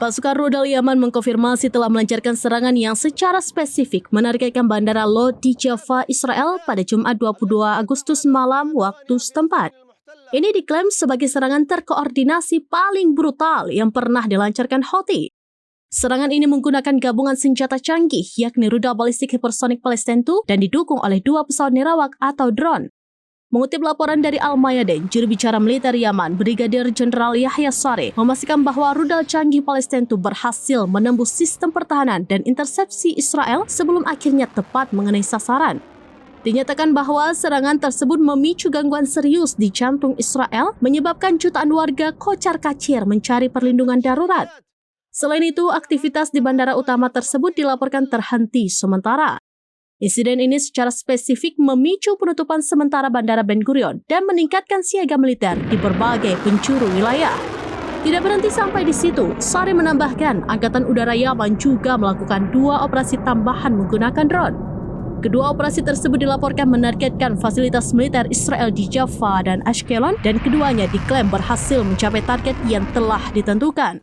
Pasukan rudal Yaman mengkonfirmasi telah melancarkan serangan yang secara spesifik menargetkan bandara Lod di Jaffa, Israel pada Jumat 22 Agustus malam waktu setempat. Ini diklaim sebagai serangan terkoordinasi paling brutal yang pernah dilancarkan Houthi. Serangan ini menggunakan gabungan senjata canggih yakni rudal balistik hipersonik Palestina dan didukung oleh 2 pesawat nirawak atau drone. Mengutip laporan dari Al-Mayadin, juru bicara militer Yaman, Brigadir Jenderal Yahya Saree, memastikan bahwa rudal canggih Palestina berhasil menembus sistem pertahanan dan intersepsi Israel sebelum akhirnya tepat mengenai sasaran. Dinyatakan bahwa serangan tersebut memicu gangguan serius di jantung Israel, menyebabkan jutaan warga kocar-kacir mencari perlindungan darurat. Selain itu, aktivitas di bandara utama tersebut dilaporkan terhenti sementara. Insiden ini secara spesifik memicu penutupan sementara Bandara Ben Gurion dan meningkatkan siaga militer di berbagai penjuru wilayah. Tidak berhenti sampai di situ, Saree menambahkan Angkatan Udara Yaman juga melakukan 2 operasi tambahan menggunakan drone. Kedua operasi tersebut dilaporkan menargetkan fasilitas militer Israel di Jaffa dan Ashkelon dan keduanya diklaim berhasil mencapai target yang telah ditentukan.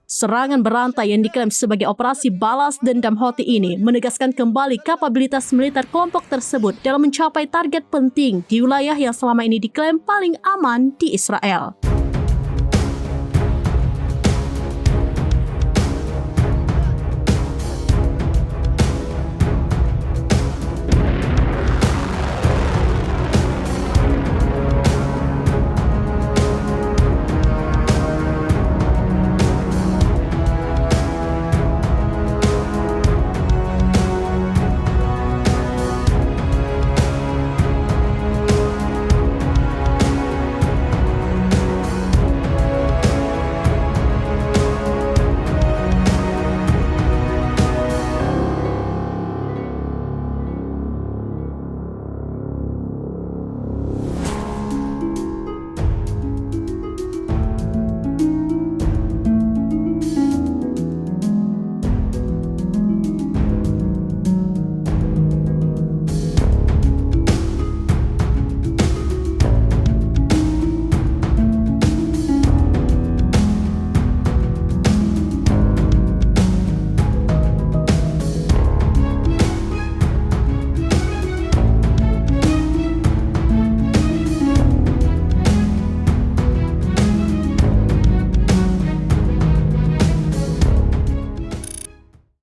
Serangan berantai yang diklaim sebagai operasi balas dendam Houthi ini menegaskan kembali kapabilitas militer kelompok tersebut dalam mencapai target penting di wilayah yang selama ini diklaim paling aman di Israel.